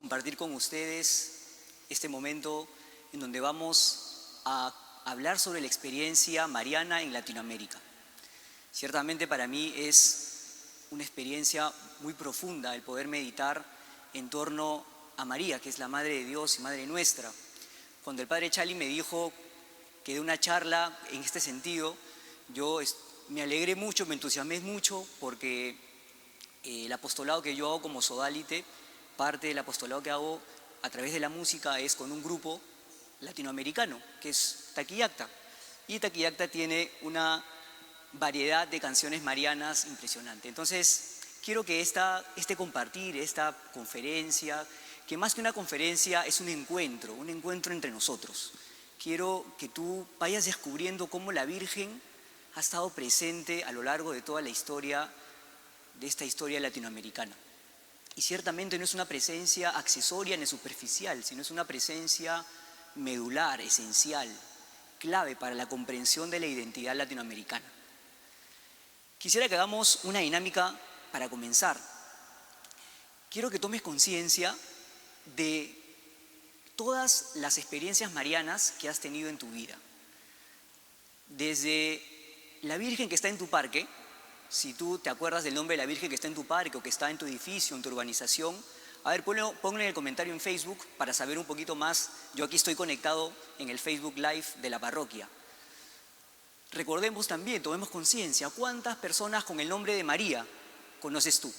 Compartir con ustedes este momento en donde vamos a hablar sobre la experiencia mariana en Latinoamérica. Ciertamente para mí es una experiencia muy profunda el poder meditar en torno a María, que es la Madre de Dios y Madre nuestra. Cuando el Padre Chali me dijo que de una charla en este sentido, yo me alegré mucho, me entusiasmé mucho, porque el apostolado que yo hago como sodalite, parte del apostolado que hago a través de la música es con un grupo latinoamericano, que es Taquillacta. Y Taquillacta tiene una variedad de canciones marianas impresionante. Entonces, quiero que este compartir, esta conferencia, que más que una conferencia es un encuentro entre nosotros. Quiero que tú vayas descubriendo cómo la Virgen ha estado presente a lo largo de toda la historia, de esta historia latinoamericana. Y ciertamente no es una presencia accesoria ni superficial, sino es una presencia medular, esencial, clave para la comprensión de la identidad latinoamericana. Quisiera que hagamos una dinámica para comenzar. Quiero que tomes conciencia de todas las experiencias marianas que has tenido en tu vida. Desde la Virgen que está en tu parque, si tú te acuerdas del nombre de la Virgen que está en tu parque o que está en tu edificio, en tu urbanización, a ver, ponlo en el comentario en Facebook para saber un poquito más. Yo aquí estoy conectado en el Facebook Live de la parroquia. Recordemos también, tomemos conciencia, ¿cuántas personas con el nombre de María conoces tú?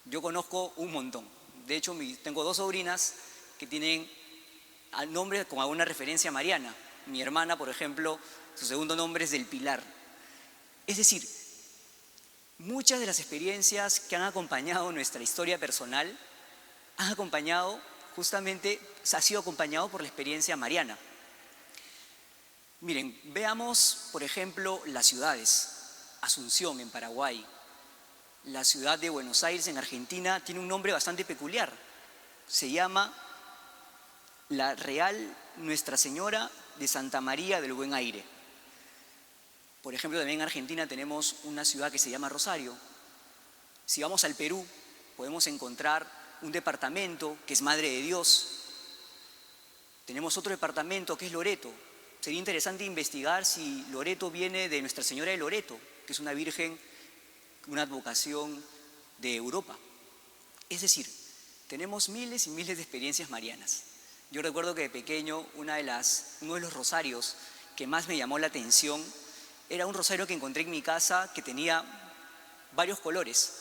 Yo conozco un montón. De hecho, tengo 2 sobrinas que tienen al nombre con alguna referencia mariana. Mi hermana, por ejemplo, su segundo nombre es del Pilar. Es decir, muchas de las experiencias que han acompañado nuestra historia personal ha sido acompañado por la experiencia mariana. Miren, veamos, por ejemplo, las ciudades. Asunción, en Paraguay. La ciudad de Buenos Aires, en Argentina, tiene un nombre bastante peculiar. Se llama la Real Nuestra Señora de Santa María del Buen Aire. Por ejemplo, también en Argentina tenemos una ciudad que se llama Rosario. Si vamos al Perú, podemos encontrar un departamento que es Madre de Dios. Tenemos otro departamento que es Loreto. Sería interesante investigar si Loreto viene de Nuestra Señora de Loreto, que es una virgen, una advocación de Europa. Es decir, tenemos miles y miles de experiencias marianas. Yo recuerdo que de pequeño uno de los rosarios que más me llamó la atención era un rosario que encontré en mi casa que tenía varios colores.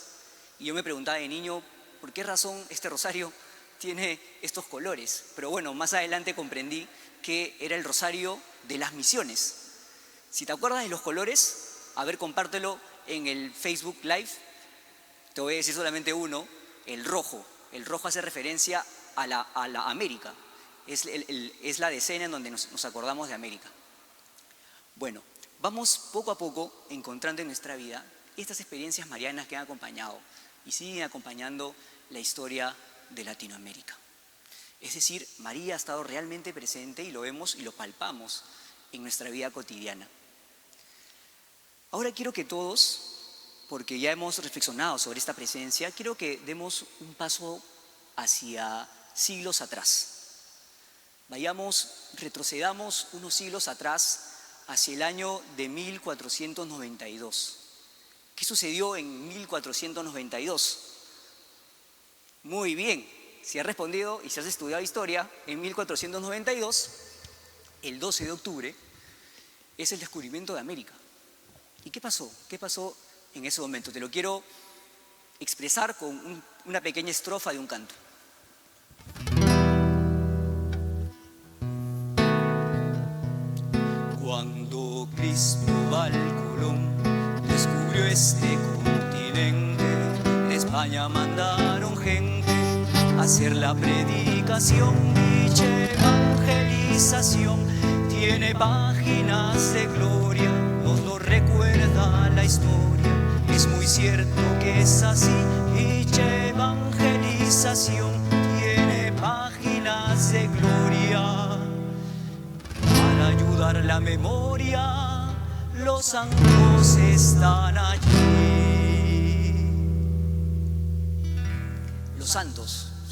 Y yo me preguntaba de niño, ¿por qué razón este rosario tiene estos colores? Pero bueno, más adelante comprendí que era el rosario de las misiones. Si te acuerdas de los colores, a ver, compártelo en el Facebook Live. Te voy a decir solamente uno, el rojo. El rojo hace referencia a la América. Es la decena en donde nos acordamos de América. Bueno, vamos poco a poco encontrando en nuestra vida estas experiencias marianas que han acompañado y siguen acompañando la historia de Latinoamérica. Es decir, María ha estado realmente presente y lo vemos y lo palpamos en nuestra vida cotidiana. Ahora quiero que todos, porque ya hemos reflexionado sobre esta presencia, quiero que demos un paso hacia siglos atrás. Retrocedamos unos siglos atrás hacia el año de 1492. ¿Qué sucedió en 1492? Muy bien, si has respondido y si has estudiado historia, en 1492, el 12 de octubre, es el descubrimiento de América. ¿Y qué pasó? ¿Qué pasó en ese momento? Te lo quiero expresar con una pequeña estrofa de un canto. Cuando Cristóbal Colón descubrió este continente, de España mandaron gente a hacer la predicación. Dicha evangelización tiene páginas de gloria, nos lo recuerda la historia. Es muy cierto que es así. Dicha evangelización tiene páginas de gloria. Para ayudar la memoria, los santos están allí. Los santos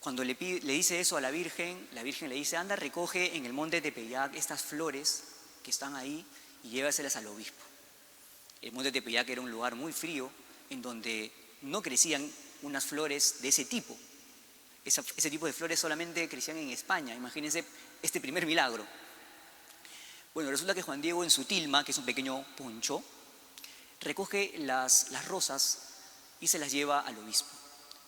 Cuando le dice eso a la Virgen le dice, anda, recoge en el monte Tepeyac estas flores que están ahí y llévaselas al obispo. El monte Tepeyac era un lugar muy frío en donde no crecían unas flores de ese tipo. Ese tipo de flores solamente crecían en España. Imagínense este primer milagro. Bueno, resulta que Juan Diego en su tilma, que es un pequeño poncho, recoge las rosas y se las lleva al obispo,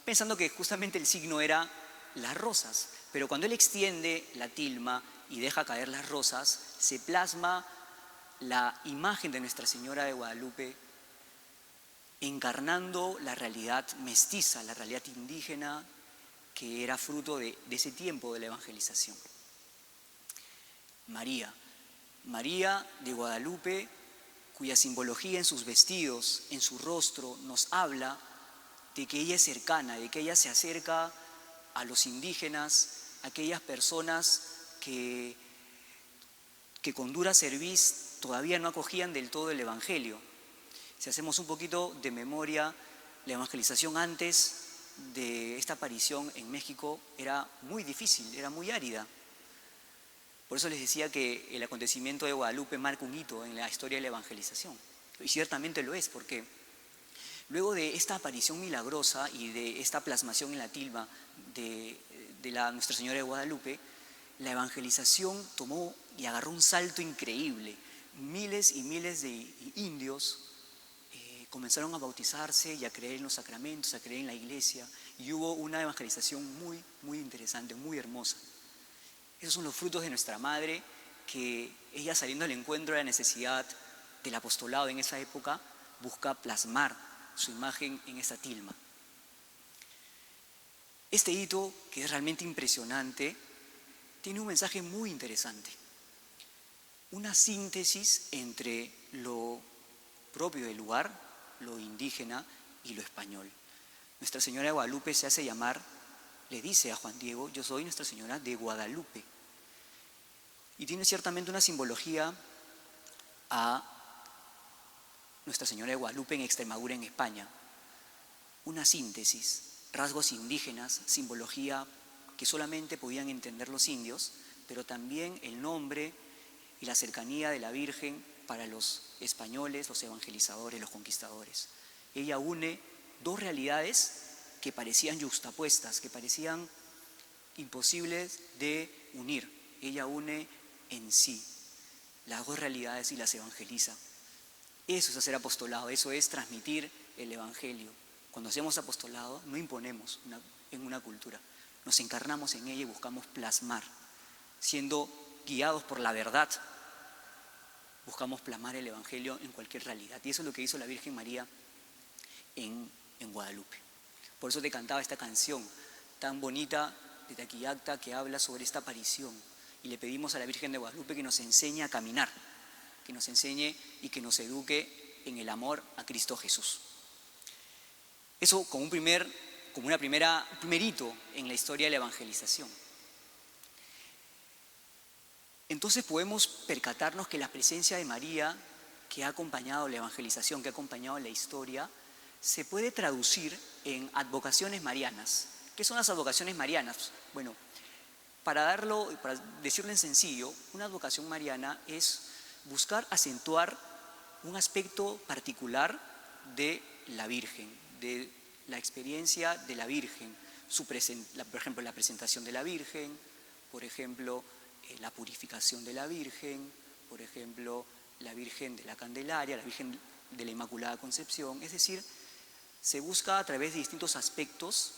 pensando que justamente el signo era las rosas. Pero cuando él extiende la tilma y deja caer las rosas, se plasma la imagen de Nuestra Señora de Guadalupe encarnando la realidad mestiza, la realidad indígena que era fruto de ese tiempo de la evangelización. María de Guadalupe, cuya simbología en sus vestidos, en su rostro, nos habla de que ella es cercana, de que ella se acerca a los indígenas, a aquellas personas que con dura cerviz todavía no acogían del todo el Evangelio. Si hacemos un poquito de memoria, la evangelización antes de esta aparición en México era muy difícil, era muy árida. Por eso les decía que el acontecimiento de Guadalupe marca un hito en la historia de la evangelización. Y ciertamente lo es, porque luego de esta aparición milagrosa y de esta plasmación en la tilma de la Nuestra Señora de Guadalupe, la evangelización tomó y agarró un salto increíble. Miles y miles de indios comenzaron a bautizarse y a creer en los sacramentos, a creer en la iglesia, y hubo una evangelización muy, muy interesante, muy hermosa. Esos son los frutos de nuestra madre, que ella, saliendo al encuentro de la necesidad del apostolado en esa época, busca plasmar su imagen en esa tilma. Este hito, que es realmente impresionante, tiene un mensaje muy interesante. Una síntesis entre lo propio del lugar, lo indígena y lo español. Nuestra Señora de Guadalupe se hace llamar, le dice a Juan Diego, yo soy Nuestra Señora de Guadalupe. Y tiene ciertamente una simbología a Nuestra Señora de Guadalupe en Extremadura, en España. Una síntesis, rasgos indígenas, simbología que solamente podían entender los indios, pero también el nombre y la cercanía de la Virgen para los españoles, los evangelizadores, los conquistadores. Ella une dos realidades que parecían yuxtapuestas, que parecían imposibles de unir. Ella une en sí las dos realidades y las evangeliza. Eso es hacer apostolado, eso es transmitir el evangelio. Cuando hacemos apostolado no imponemos en una cultura, nos encarnamos en ella y buscamos plasmar, siendo guiados por la verdad, buscamos plasmar el evangelio en cualquier realidad. Y eso es lo que hizo la Virgen María en Guadalupe. Por eso te cantaba esta canción tan bonita de Taquillacta que habla sobre esta aparición. Y le pedimos a la Virgen de Guadalupe que nos enseñe a caminar, que nos enseñe y que nos eduque en el amor a Cristo Jesús. Eso como un primer hito en la historia de la evangelización. Entonces podemos percatarnos que la presencia de María, que ha acompañado la evangelización, que ha acompañado la historia, se puede traducir en advocaciones marianas. ¿Qué son las advocaciones marianas? Bueno, para decirlo en sencillo, una advocación mariana es buscar acentuar un aspecto particular de la Virgen, de la experiencia de la Virgen, por ejemplo, la presentación de la Virgen, por ejemplo, la purificación de la Virgen, por ejemplo, la Virgen de la Candelaria, la Virgen de la Inmaculada Concepción. Es decir, se busca a través de distintos aspectos,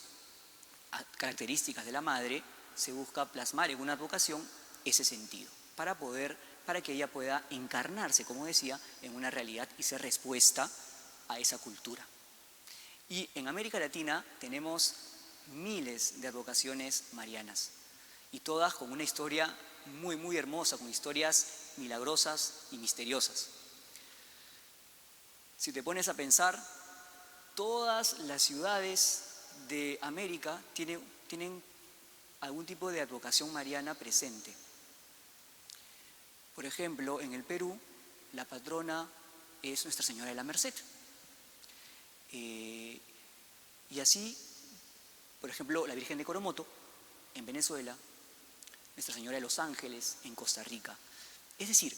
características de la Madre, se busca plasmar en una advocación ese sentido, para que ella pueda encarnarse, como decía, en una realidad y ser respuesta a esa cultura. Y en América Latina tenemos miles de advocaciones marianas, y todas con una historia muy, muy hermosa, con historias milagrosas y misteriosas. Si te pones a pensar, todas las ciudades de América tienen algún tipo de advocación mariana presente. Por ejemplo, en el Perú, la patrona es Nuestra Señora de la Merced. Y así Por ejemplo, la Virgen de Coromoto, en Venezuela, Nuestra Señora de los Ángeles, en Costa Rica. Es decir,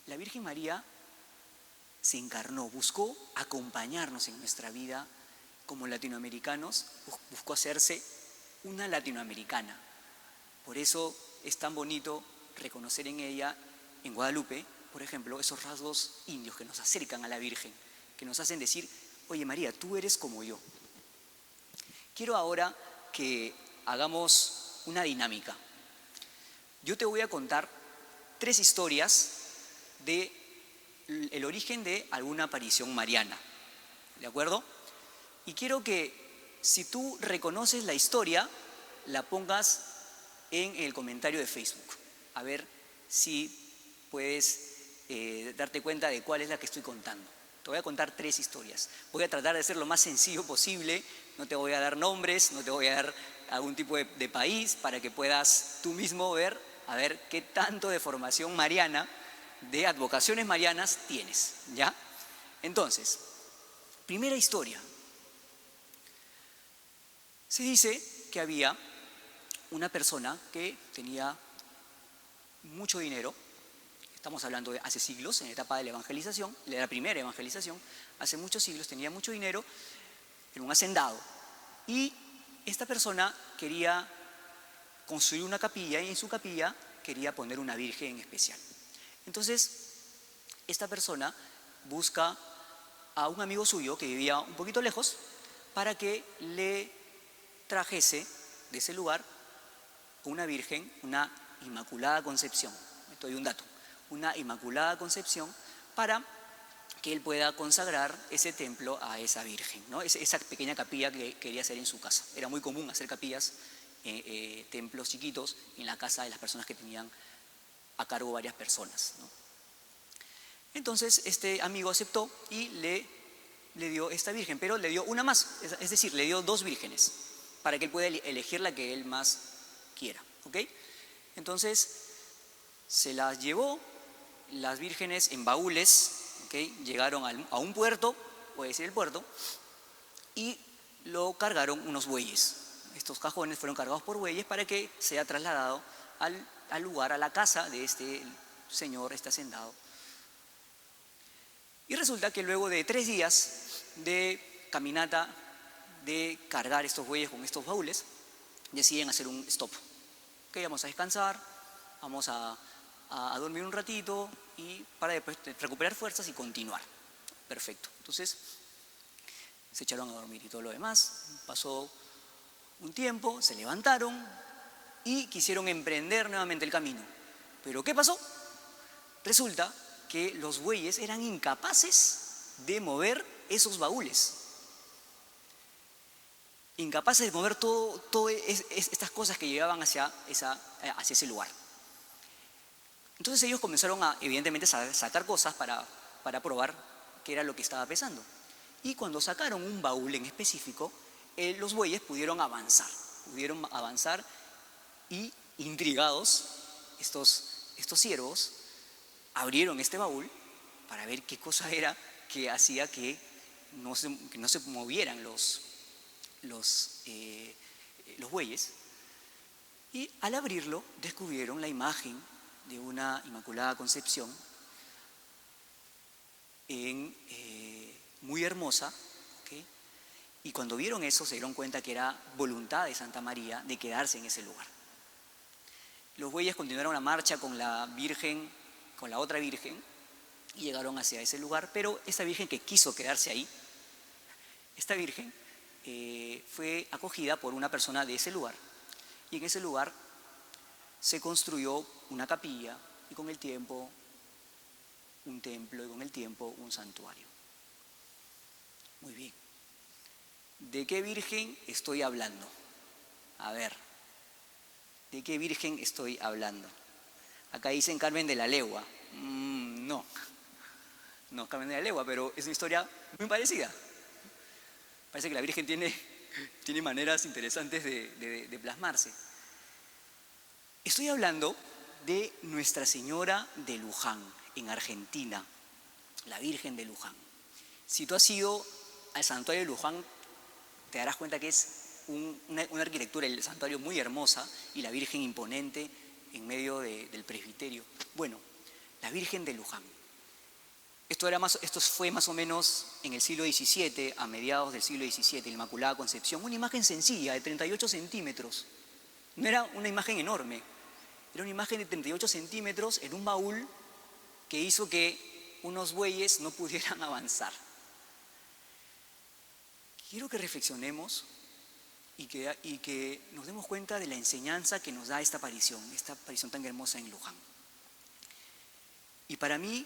la Virgen María se encarnó, buscó acompañarnos en nuestra vida como latinoamericanos, buscó hacerse una latinoamericana. Por eso es tan bonito reconocer en ella, en Guadalupe, por ejemplo, esos rasgos indios que nos acercan a la Virgen, que nos hacen decir, oye María, tú eres como yo. Quiero ahora que hagamos una dinámica. Yo te voy a contar 3 historias del origen de alguna aparición mariana, ¿de acuerdo? Y quiero que si tú reconoces la historia, la pongas en el comentario de Facebook. A ver si puedes darte cuenta de cuál es la que estoy contando. Te voy a contar 3 historias. Voy a tratar de ser lo más sencillo posible. No te voy a dar nombres, no te voy a dar algún tipo de país para que puedas tú mismo ver, a ver qué tanto de formación mariana, de advocaciones marianas tienes, ¿ya? Entonces, primera historia. Se dice que había una persona que tenía mucho dinero. Estamos hablando de hace siglos, en la etapa de la evangelización, de la primera evangelización, hace muchos siglos, tenía mucho dinero, en un hacendado. Y esta persona quería construir una capilla y en su capilla quería poner una virgen en especial. Entonces, esta persona busca a un amigo suyo que vivía un poquito lejos para que le trajese de ese lugar una virgen, una Inmaculada Concepción. Te doy un dato. Una Inmaculada Concepción para que él pueda consagrar ese templo a esa virgen, ¿no? Esa pequeña capilla que quería hacer en su casa. Era muy común hacer capillas, templos chiquitos en la casa de las personas que tenían a cargo varias personas, ¿no? Entonces este amigo aceptó y le dio esta virgen, pero le dio una más, es decir, le dio 2 vírgenes para que él pueda elegir la que él más quiera, ¿ok? Entonces se las llevó, las vírgenes en baúles, ¿okay? Llegaron a un puerto, puede ser el puerto, y lo cargaron unos bueyes. Estos cajones fueron cargados por bueyes para que sea trasladado al lugar, a la casa de este señor, este hacendado. Y resulta que luego de 3 días de caminata, de cargar estos bueyes con estos baúles, deciden hacer un stop. Ok, vamos a descansar, vamos a dormir un ratito y para después recuperar fuerzas y continuar. Perfecto. Entonces se echaron a dormir y todo lo demás. Pasó un tiempo, se levantaron y quisieron emprender nuevamente el camino. ¿Pero qué pasó? Resulta que los bueyes eran incapaces de mover esos baúles. Incapaces de mover todas estas cosas que llegaban hacia ese lugar. Entonces ellos comenzaron evidentemente, a sacar cosas para probar qué era lo que estaba pesando. Y cuando sacaron un baúl en específico, los bueyes pudieron avanzar y intrigados, estos siervos abrieron este baúl para ver qué cosa era que hacía que no se movieran los bueyes. Y al abrirlo descubrieron la imagen de una Inmaculada Concepción muy hermosa, ¿okay? Y cuando vieron eso se dieron cuenta que era voluntad de Santa María de quedarse en ese lugar. Los bueyes continuaron la marcha con la Virgen, con la otra Virgen, y llegaron hacia ese lugar, pero esta Virgen que quiso quedarse ahí, esta Virgen fue acogida por una persona de ese lugar, y en ese lugar se construyó una capilla y con el tiempo un templo y con el tiempo un santuario. Muy bien. ¿De qué virgen estoy hablando? A ver, ¿de qué virgen estoy hablando? Acá dicen Carmen de la Legua. No Carmen de la Legua, pero es una historia muy parecida. Parece que la Virgen tiene maneras interesantes de plasmarse. Estoy hablando de Nuestra Señora de Luján, en Argentina, la Virgen de Luján. Si tú has ido al santuario de Luján, te darás cuenta que es una arquitectura del santuario muy hermosa y la Virgen imponente en medio del presbiterio. Bueno, la Virgen de Luján. Esto fue más o menos en el siglo XVII, a mediados del siglo XVII, la Inmaculada Concepción. Una imagen sencilla, de 38 centímetros. No era una imagen enorme, era una imagen de 38 centímetros en un baúl que hizo que unos bueyes no pudieran avanzar. Quiero que reflexionemos y que nos demos cuenta de la enseñanza que nos da esta aparición tan hermosa en Luján. Y para mí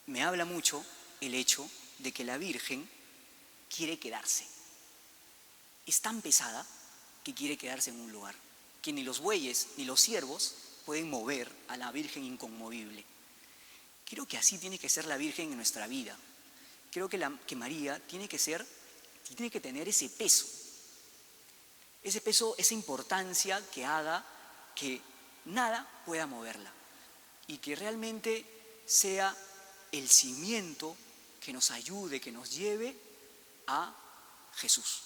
me habla mucho el hecho de que la Virgen quiere quedarse. Es tan pesada que quiere quedarse en un lugar, que ni los bueyes ni los ciervos pueden mover a la Virgen inconmovible. Creo que así tiene que ser la Virgen en nuestra vida. Creo que María tiene que tener ese peso, esa importancia que haga que nada pueda moverla y que realmente sea el cimiento que nos ayude, que nos lleve a Jesús.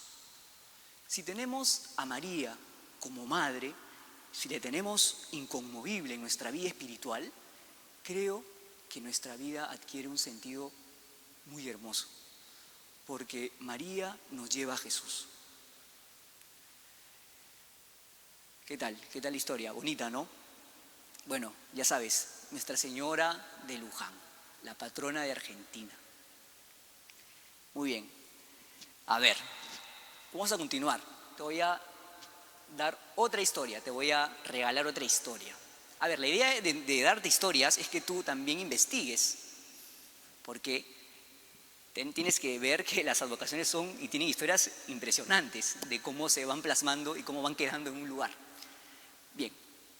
Si tenemos a María como madre, si le tenemos inconmovible en nuestra vida espiritual, creo que nuestra vida adquiere un sentido muy hermoso, porque María nos lleva a Jesús. ¿Qué tal? ¿Qué tal la historia? Bonita, ¿no? Bueno, ya sabes, Nuestra Señora de Luján, la patrona de Argentina. Muy bien. A ver, vamos a continuar. Te voy a dar otra historia, te voy a regalar otra historia. A ver, la idea de darte historias es que tú también investigues, porque tienes que ver que las advocaciones son y tienen historias impresionantes de cómo se van plasmando y cómo van quedando en un lugar. Bien,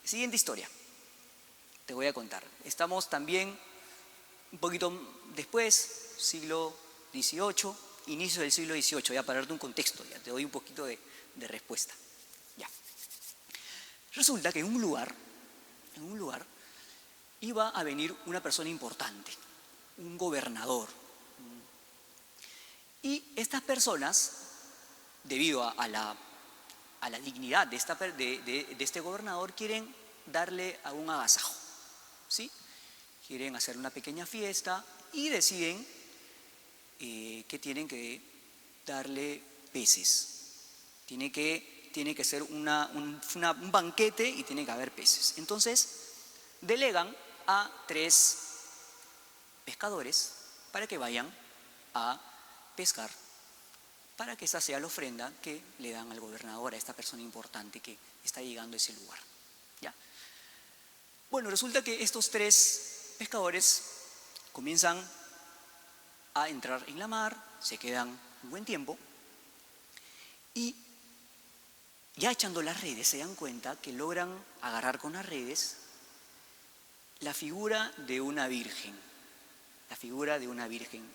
siguiente historia. Te voy a contar. Estamos también un poquito después, siglo XVIII, inicio del siglo XVIII, ya para darte un contexto, ya te doy un poquito de respuesta. Ya. Resulta que en un lugar iba a venir una persona importante, un gobernador. Y estas personas, debido a la dignidad de este gobernador, quieren darle a un agasajo, ¿sí? Quieren hacer una pequeña fiesta y deciden que tienen que darle peces. Tiene que ser un banquete y tiene que haber peces. Entonces, delegan a 3 pescadores para que vayan a pescar, para que esa sea la ofrenda que le dan al gobernador, a esta persona importante que está llegando a ese lugar. ¿Ya? Bueno, resulta que estos 3 pescadores comienzan a entrar en la mar, se quedan un buen tiempo y ya echando las redes se dan cuenta que logran agarrar con las redes la figura de una virgen,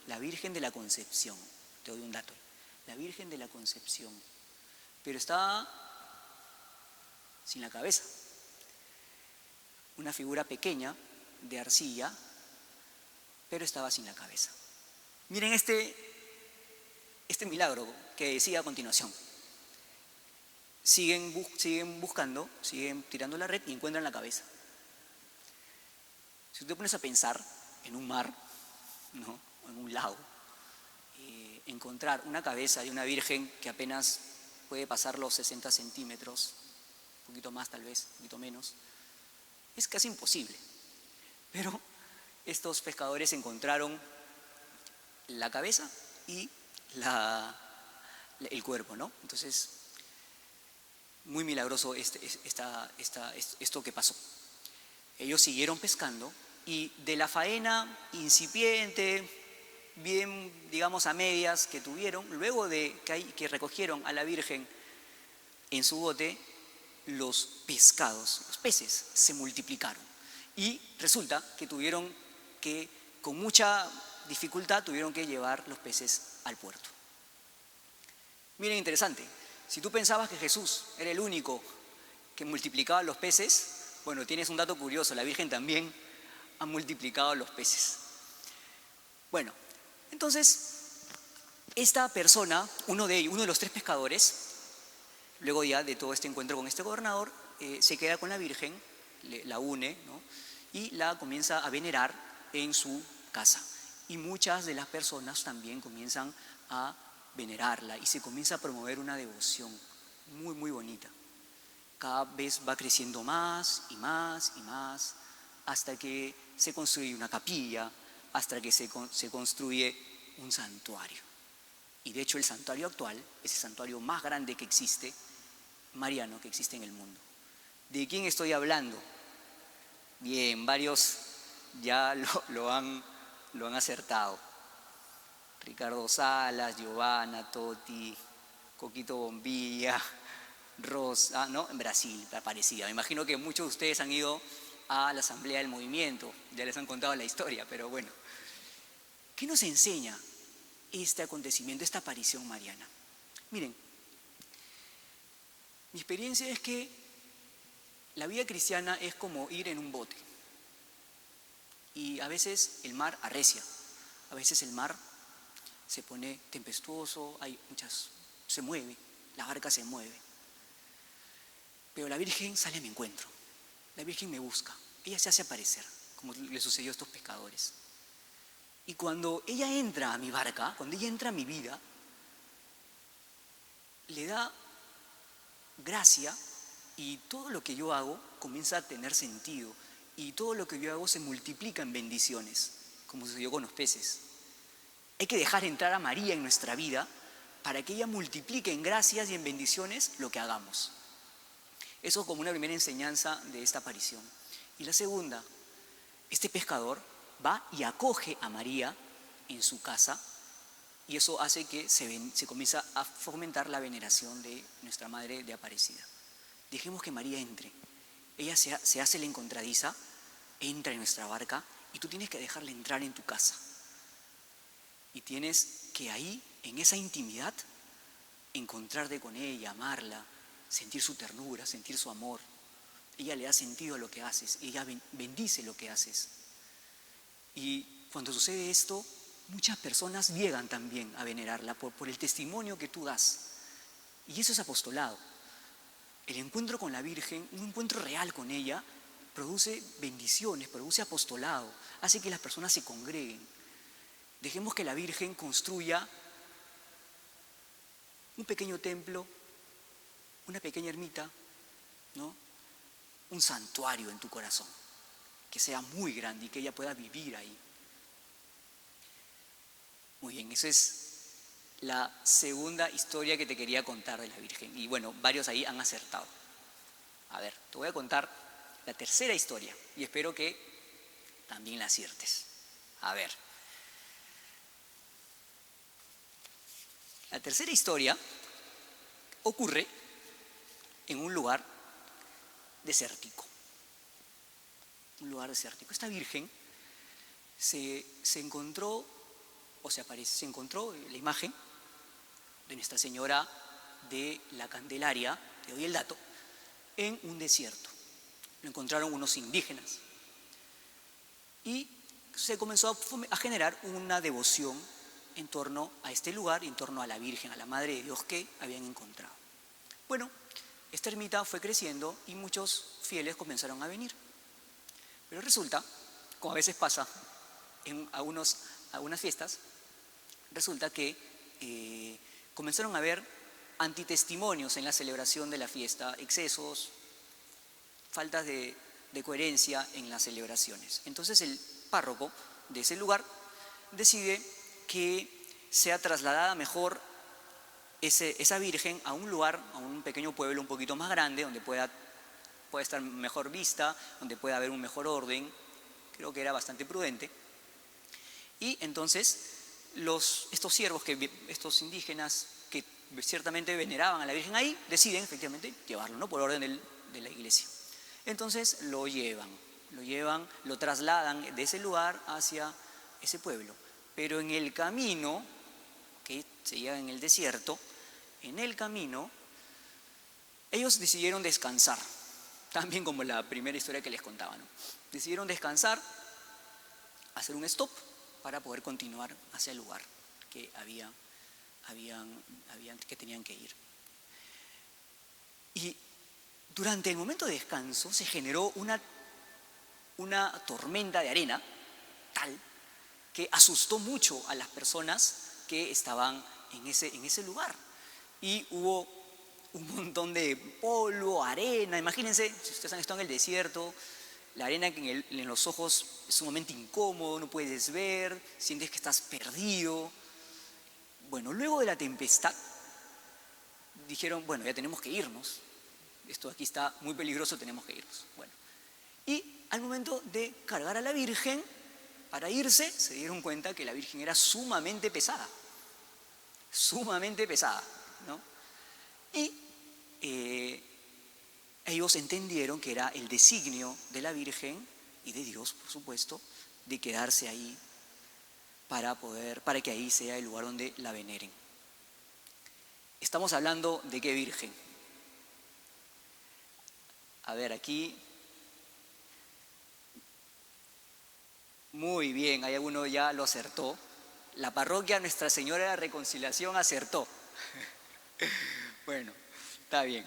la Virgen de la Concepción. Te doy un dato, la Virgen de la Concepción, pero estaba sin la cabeza, una figura pequeña de arcilla, pero estaba sin la cabeza. Miren este milagro que decía a continuación. Siguen buscando, siguen tirando la red y encuentran la cabeza. Si tú te pones a pensar en un mar, ¿no? O en un lago, encontrar una cabeza de una virgen que apenas puede pasar los 60 centímetros, un poquito más tal vez, un poquito menos, es casi imposible. Pero estos pescadores encontraron la cabeza y el cuerpo, ¿no? Entonces, muy milagroso esto que pasó. Ellos siguieron pescando y de la faena incipiente, bien, digamos, a medias que tuvieron, luego de que recogieron a la Virgen en su bote, los peces, se multiplicaron. Y resulta que con mucha dificultad tuvieron que llevar los peces al puerto. Miren, interesante, si tú pensabas que Jesús era el único que multiplicaba los peces, bueno, tienes un dato curioso, la Virgen también ha multiplicado los peces. Bueno, entonces, esta persona, uno de los 3 pescadores, Luego ya de todo este encuentro con este gobernador, se queda con la Virgen, la une, ¿no? Y la comienza a venerar en su casa. Y muchas de las personas también comienzan a venerarla y se comienza a promover una devoción muy, muy bonita. Cada vez va creciendo más y más y más, hasta que se construye una capilla, hasta que se construye un santuario. Y de hecho el santuario actual es el santuario más grande que existe, mariano, que existe en el mundo. ¿De quién estoy hablando? Bien, varios ya lo han acertado. Ricardo Salas, Giovanna Totti, Coquito Bombilla, Rosa, ¿no? En Brasil, parecida. Me imagino que muchos de ustedes han ido a la Asamblea del Movimiento, ya les han contado la historia, pero bueno. ¿Qué nos enseña este acontecimiento, esta aparición mariana? Miren, mi experiencia es que la vida cristiana es como ir en un bote. Y a veces el mar arrecia, a veces el mar se pone tempestuoso, se mueve, la barca se mueve. Pero la Virgen sale a mi encuentro, la Virgen me busca, ella se hace aparecer, como le sucedió a estos pescadores. Y cuando ella entra a mi barca, cuando ella entra a mi vida, le da gracia y todo lo que yo hago comienza a tener sentido y todo lo que yo hago se multiplica en bendiciones, como sucedió con los peces. Hay que dejar entrar a María en nuestra vida para que ella multiplique en gracias y en bendiciones lo que hagamos. Eso como una primera enseñanza de esta aparición. Y la segunda, este pescador va y acoge a María en su casa y eso hace que se comienza a fomentar la veneración de nuestra Madre de Aparecida. Dejemos que María entre. Ella se hace la encontradiza, entra en nuestra barca y tú tienes que dejarla entrar en tu casa. Y tienes que ahí, en esa intimidad, encontrarte con ella, amarla, sentir su ternura, sentir su amor. Ella le da sentido a lo que haces, ella bendice lo que haces. Y cuando sucede esto, muchas personas llegan también a venerarla por el testimonio que tú das. Y eso es apostolado. El encuentro con la Virgen, un encuentro real con ella, produce bendiciones, produce apostolado, hace que las personas se congreguen. Dejemos que la Virgen construya un pequeño templo, una pequeña ermita, ¿no? Un santuario en tu corazón, que sea muy grande y que ella pueda vivir ahí. Muy bien, esa es la segunda historia que te quería contar de la Virgen. Y bueno, varios ahí han acertado. A ver, te voy a contar la tercera historia y espero que también la aciertes. A ver. La tercera historia ocurre en un lugar desértico. Un lugar desértico. Esta Virgen se encontró la imagen de Nuestra Señora de la Candelaria, te doy el dato, en un desierto. Lo encontraron unos indígenas y se comenzó a generar una devoción en torno a este lugar, en torno a la Virgen, a la Madre de Dios que habían encontrado. Bueno, esta ermita fue creciendo y muchos fieles comenzaron a venir. Pero resulta, como a veces pasa en algunas fiestas, resulta que comenzaron a haber antitestimonios en la celebración de la fiesta, excesos, faltas de coherencia en las celebraciones. Entonces el párroco de ese lugar decide que sea trasladada mejor esa Virgen a un lugar, a un pequeño pueblo un poquito más grande, donde pueda estar mejor vista, donde pueda haber un mejor orden. Creo que era bastante prudente. Y entonces estos siervos, estos indígenas que ciertamente veneraban a la Virgen ahí, deciden efectivamente llevarlo, ¿no? Por orden de la iglesia. Entonces lo trasladan de ese lugar hacia ese pueblo. Pero en el camino, que se llega en el desierto, en el camino, ellos decidieron descansar, también como la primera historia que les contaba, ¿no? Decidieron descansar, hacer un stop para poder continuar hacia el lugar que tenían que ir. Y durante el momento de descanso se generó una tormenta de arena tal que asustó mucho a las personas que estaban en ese lugar. Y hubo un montón de polvo, arena. Imagínense, si ustedes han estado en el desierto, la arena que en los ojos es sumamente incómodo, no puedes ver, sientes que estás perdido. Bueno, luego de la tempestad, dijeron, bueno, ya tenemos que irnos. Esto aquí está muy peligroso, tenemos que irnos. Bueno, y al momento de cargar a la Virgen, para irse, se dieron cuenta que la Virgen era sumamente pesada, ¿no? Y ellos entendieron que era el designio de la Virgen y de Dios, por supuesto, de quedarse ahí para que ahí sea el lugar donde la veneren. Estamos hablando de qué Virgen. A ver, aquí. Muy bien, ahí alguno ya lo acertó. La parroquia Nuestra Señora de la Reconciliación acertó. Bueno, está bien.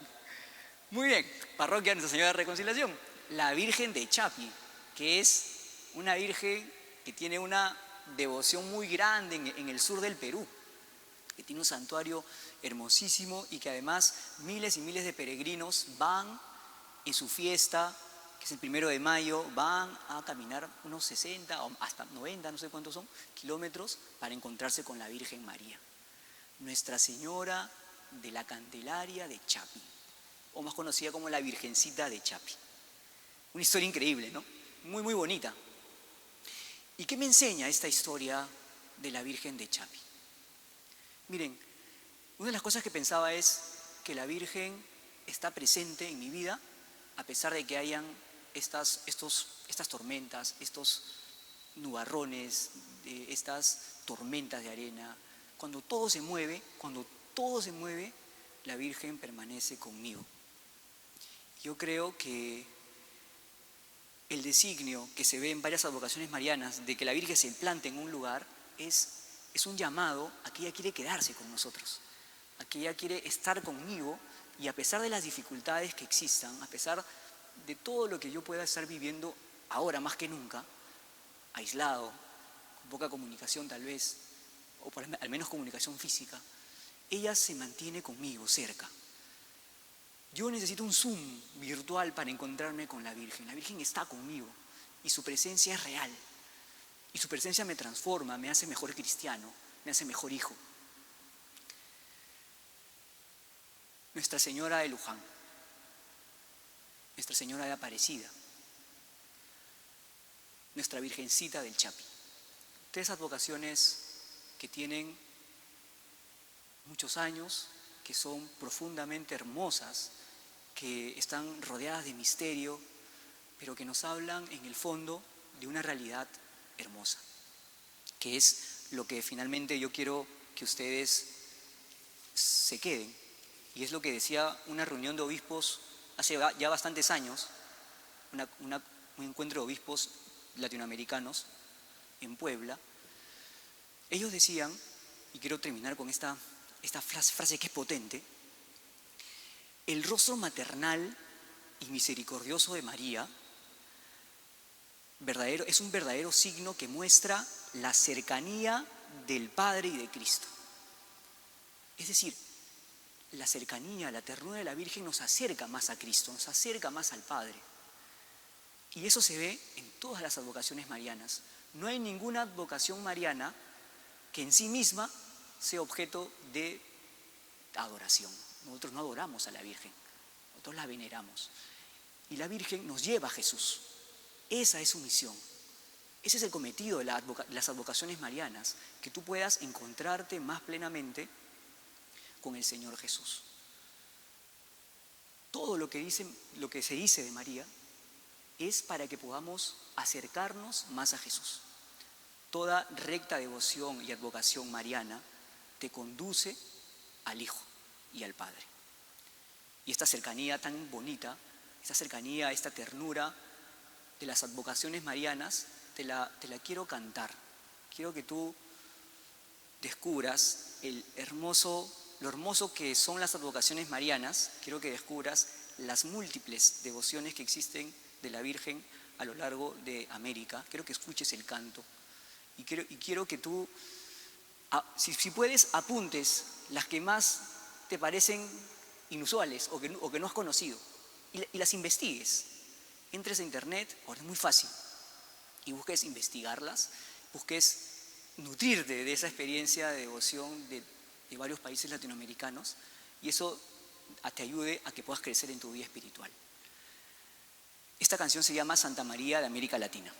Muy bien, parroquia Nuestra Señora de la Reconciliación. La Virgen de Chapi, que es una virgen que tiene una devoción muy grande en el sur del Perú, que tiene un santuario hermosísimo y que además miles y miles de peregrinos van en su fiesta, que es el 1 de mayo, van a caminar unos 60 o hasta 90, no sé cuántos son, kilómetros para encontrarse con la Virgen María, Nuestra Señora de la Candelaria de Chapi, o más conocida como la Virgencita de Chapi. Una historia increíble, ¿no? Muy, muy bonita. ¿Y qué me enseña esta historia de la Virgen de Chapi? Miren, una de las cosas que pensaba es que la Virgen está presente en mi vida a pesar de que hayan estas tormentas, estos nubarrones, estas tormentas de arena. Cuando todo se mueve, la Virgen permanece conmigo. Yo creo que el designio que se ve en varias advocaciones marianas de que la Virgen se plante en un lugar es un llamado a que ella quiere quedarse con nosotros, a que ella quiere estar conmigo y a pesar de las dificultades que existan, a pesar de todo lo que yo pueda estar viviendo ahora más que nunca, aislado, con poca comunicación tal vez, o al menos comunicación física, ella se mantiene conmigo cerca. Yo necesito un Zoom virtual para encontrarme con la Virgen. La Virgen está conmigo y su presencia es real. Y su presencia me transforma, me hace mejor cristiano, me hace mejor hijo. Nuestra Señora de Luján, Nuestra Señora de Aparecida, Nuestra Virgencita del Chapi. 3 advocaciones que tienen muchos años, que son profundamente hermosas, que están rodeadas de misterio, pero que nos hablan en el fondo de una realidad hermosa, que es lo que finalmente yo quiero que ustedes se queden. Y es lo que decía una reunión de obispos hace ya bastantes años, un encuentro de obispos latinoamericanos en Puebla. Ellos decían, y quiero terminar con esta frase que es potente: el rostro maternal y misericordioso de María es un verdadero signo que muestra la cercanía del Padre y de Cristo. Es decir, la cercanía, la ternura de la Virgen nos acerca más a Cristo, nos acerca más al Padre. Y eso se ve en todas las advocaciones marianas. No hay ninguna advocación mariana que en sí misma sea objeto de adoración. Nosotros no adoramos a la Virgen, nosotros la veneramos. Y la Virgen nos lleva a Jesús. Esa es su misión. Ese es el cometido de las advocaciones marianas, que tú puedas encontrarte más plenamente con el Señor Jesús. Todo lo que se dice de María es para que podamos acercarnos más a Jesús. Toda recta devoción y advocación mariana te conduce al Hijo y al Padre. Y esta cercanía tan bonita, esta cercanía, esta ternura de las advocaciones marianas, te la quiero cantar. Quiero que tú descubras lo hermoso que son las advocaciones marianas, quiero que descubras las múltiples devociones que existen de la Virgen a lo largo de América. Quiero que escuches el canto y quiero que tú, si puedes, apuntes las que más te parecen inusuales o que no has conocido y las investigues. Entres a internet, ahora es muy fácil, y busques investigarlas, busques nutrirte de esa experiencia de devoción de varios países latinoamericanos, y eso te ayude a que puedas crecer en tu vida espiritual. Esta canción se llama Santa María de América Latina.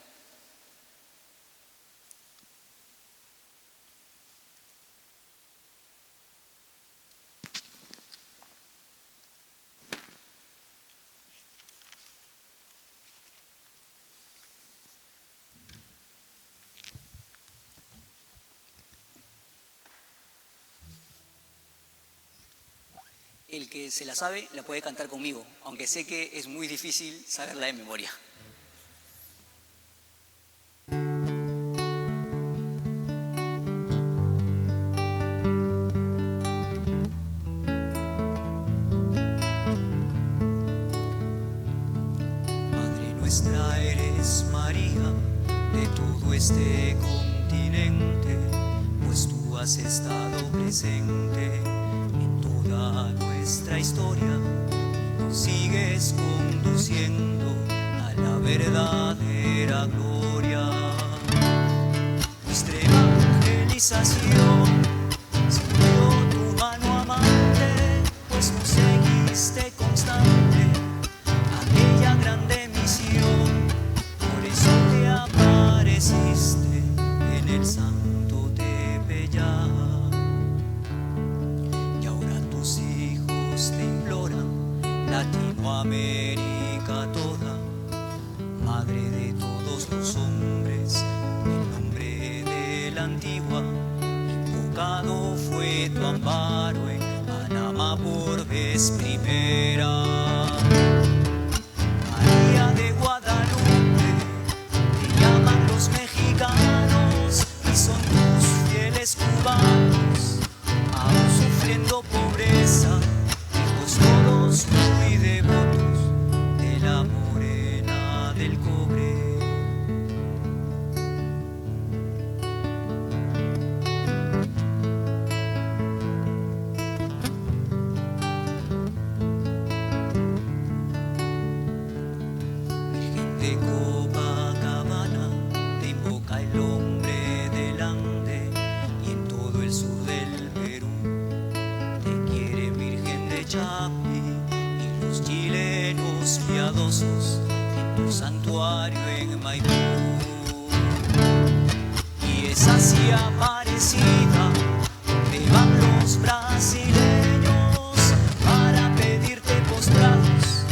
El que se la sabe la puede cantar conmigo, aunque sé que es muy difícil saberla de memoria. Madre nuestra eres María, de todo este continente, pues tú has estado presente en toda nuestra historia, nos sigues conduciendo a la verdadera gloria. Nuestra evangelización sintió tu mano amante, pues nos seguiste constante aquella grande misión. Por eso te apareciste en el santo Tepeyac. Te imploran, Latinoamérica toda, madre de todos los hombres, el nombre de la antigua, invocado fue tu amparo en Panamá por vez primera. María de Guadalupe, te llaman los mexicanos y son tus fieles cubanos, aún sufriendo pobreza, todos muy devotos de la morena del cobre. Virgen de Copacabana, te invoca el hombre del Ande y en todo el sur del Perú te quiere Virgen de Chapi y los chilenos piadosos en tu santuario en Maipú. Y es así Aparecida donde van los brasileños para pedirte postrados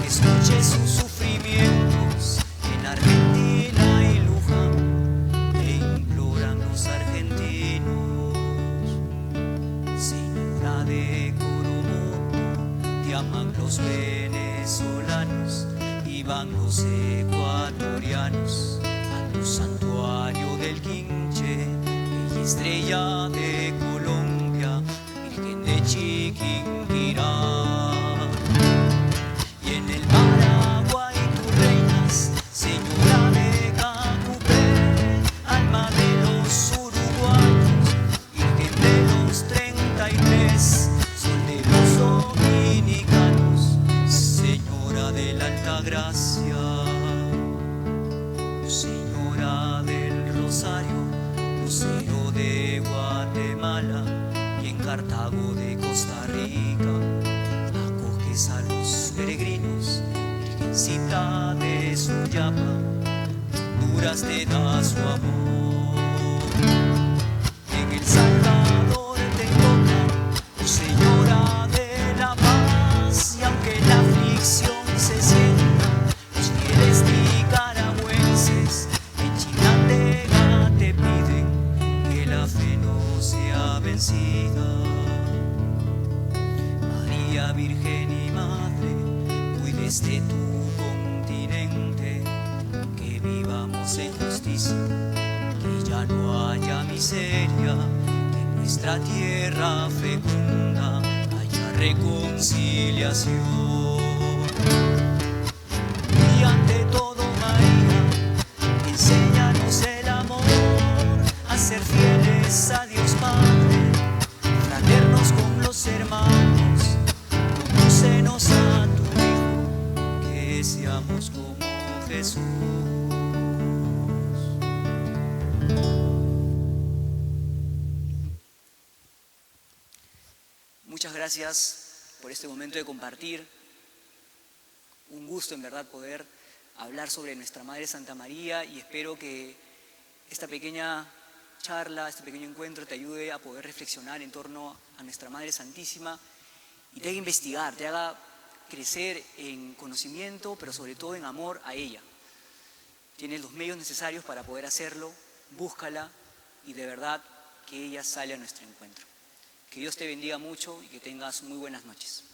que escuches sus sufrimientos. En Argentina y Luján te imploran los argentinos. Señora de Coromoto, te aman los venezolanos y van los ecuatorianos a tu santuario del Quinche. Bella estrella de Colombia, Virgen de Chiquinquirá. Y en el Paraguay tú reinas, Señora de Cacupé, alma de los uruguayos, Virgen de los 33, sol de los dominicanos, Señora de la Alta Gracia. Señora del Rosario, lucero de Guatemala, y en Cartago de Costa Rica acoges a los peregrinos. Virgencita de Suyapa, Honduras te da su amor. En El Salvador te toca, oh Señora de la Paz, y aunque la aflicción se sienta, los fieles nicaragüenses en Chinandega te piden que la fe no sea vencida. María Virgen y Madre, cuides de tu continente, que vivamos en justicia, que ya no haya miseria, que nuestra tierra fecunda haya reconciliación. Y ante todo, María, enséñanos el amor, a ser fieles a Dios Padre, fraternos con los hermanos, conducenos a tu Hijo, que seamos como Jesús. Muchas gracias por este momento de compartir. Un gusto en verdad poder hablar sobre nuestra Madre Santa María, y espero que esta pequeña charla, este pequeño encuentro te ayude a poder reflexionar en torno a nuestra Madre Santísima y te haga investigar, te haga crecer en conocimiento, pero sobre todo en amor a ella. Tienes los medios necesarios para poder hacerlo, búscala y de verdad que ella sale a nuestro encuentro. Que Dios te bendiga mucho y que tengas muy buenas noches.